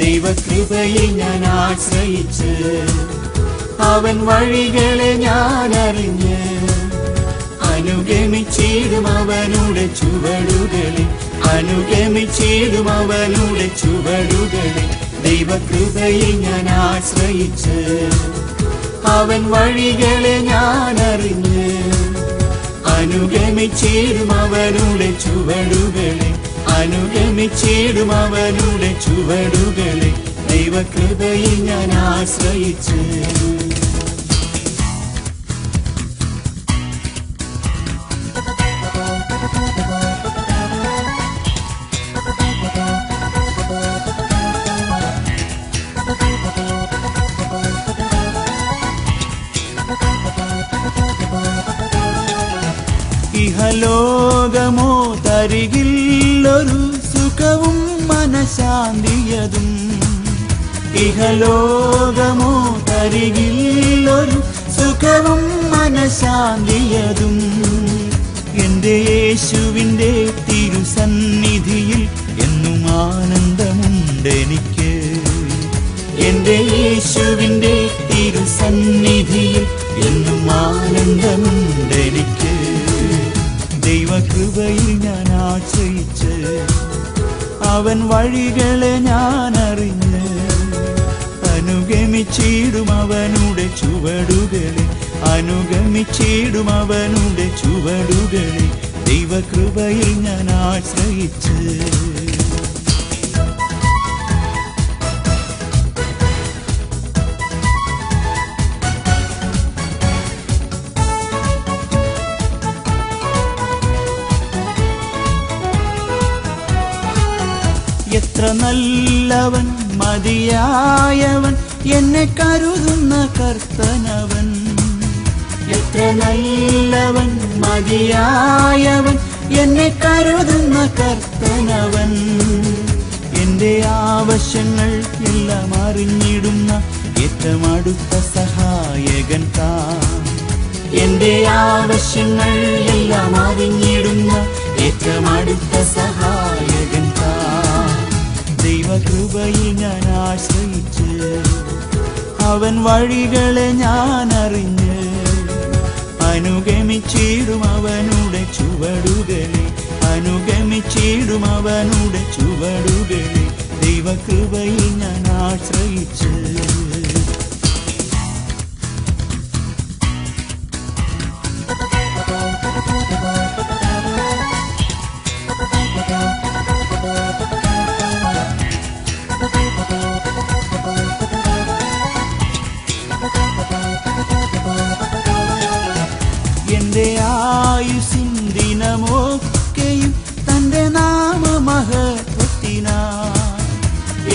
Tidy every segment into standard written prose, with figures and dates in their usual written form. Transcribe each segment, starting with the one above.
ദൈവകൃപയിൽ ഞാൻ ആശ്രയിച്ച് അവൻ വഴികളെ ഞാൻ അറിഞ്ഞ് അനുഗമിച്ചിടും അവനുടെ ചുവടുകളെ, അനുഗമിച്ചിടും അവനുടെ ചുവടുകളെ. ദൈവകൃപയിൽ ഞാൻ ആശ്രയിച്ച് അവൻ വഴികളെ ഞാൻ അറിഞ്ഞ് അനുഗമിച്ചിടും അവനുടെ ചുവടുകളെ, അനുഗമിച്ചിടും അവനുടെ ചുവടുകളെ. ദൈവകൃപയിൽ ഞാൻ ആശ്രയിച്ച് ഇഹലോകമോ തരികില്ലൊരു സുഖവും മനഃശാന്തിയതും, ഇഹലോകമോ തരികില്ലൊരു സുഖവും മനഃശാന്തിയതും. എന്റെ യേശുവിൻ്റെ തിരുസന്നിധിയിൽ എന്നും ആനന്ദമുണ്ടെനിക്ക്, എന്റെ യേശുവിൻ്റെ തിരുസന്നിധിയിൽ എന്നും ആനന്ദമുണ്ടെനിക്ക്. ദൈവകൃപയിൽ ഞാൻ ആശ്രയിച്ച് അവൻ വഴികളെ ഞാൻ അറിഞ്ഞ് അനുഗമിച്ചിടും അവനുടെ ചുവടുകളെ, അനുഗമിച്ചിടും അവനുടെ ചുവടുകളെ. ദൈവകൃപയിൽ ഞാൻ ആശ്രയിച്ച് എത്ര നല്ലവൻ മതിയായവൻ എന്നെ കരുതുന്ന കർത്തനവൻ, എത്ര നല്ലവൻ മതിയായവൻ എന്നെ കരുതുന്ന കർത്തനവൻ. എൻ്റെ ആവശ്യങ്ങൾ എല്ലാം അറിഞ്ഞിടുന്ന ഏറ്റവും അടുത്ത സഹായകൻ താൻ, എൻ്റെ ആവശ്യങ്ങൾ എല്ലാം അറിഞ്ഞിടുന്ന ഏറ്റവും അടുത്ത സഹായകൻ താൻ. ദൈവകൃപയിൽ ഞാൻ ആശ്രയിച്ച് അവൻ വഴികളെ ഞാൻ അറിഞ്ഞ് അനുഗമിച്ചിടും അവനുടെ ചുവടുകളെ, അനുഗമിച്ചിടും അവനുടെ ചുവടുകളെ. ദൈവകൃപയിൽ ഞാൻ ആശ്രയിച്ച് എന്റെ ആയുസ്സിൻ ദിനമൊക്കെയും തന്റെ നാമമഹത്വത്തിനായി,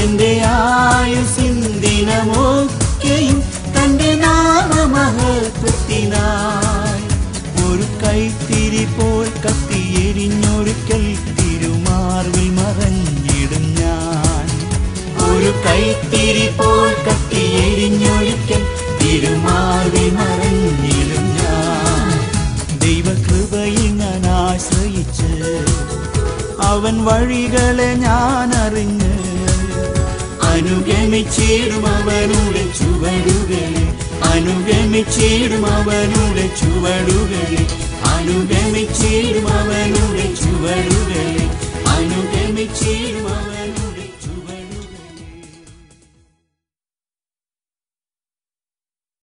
എന്റെ ആയുസ്സിൻ ദിനമൊക്കെയും തന്റെ നാമമഹത്വത്തിനായി. ഒരു കൈത്തിരി പോൽ കത്തിയെരിഞ്ഞൊരിക്കൽ തിരുമാർവിൽ മറഞ്ഞിടും ഞാൻ, ഒരു കൈത്തിരി പോൽ കത്തിയെരിഞ്ഞൊരിക്കൽ തിരുമാർവിൽ മറഞ്ഞിടും ഞാൻ. ദൈവകൃപയിൽ ഞാൻ ആശ്രയിച്ച് അവൻ വഴികളെ ഞാൻ അറിഞ്ഞ് അനുഗമിച്ചിടും അവനുടെ ചുവടുകളെ, അനുഗമിച്ചിടും അവനുടെ ചുവടുകളെ, അനുഗമിച്ചിടും അവനുടെ ചുവടുകളെ, അനുഗമിച്ചിടും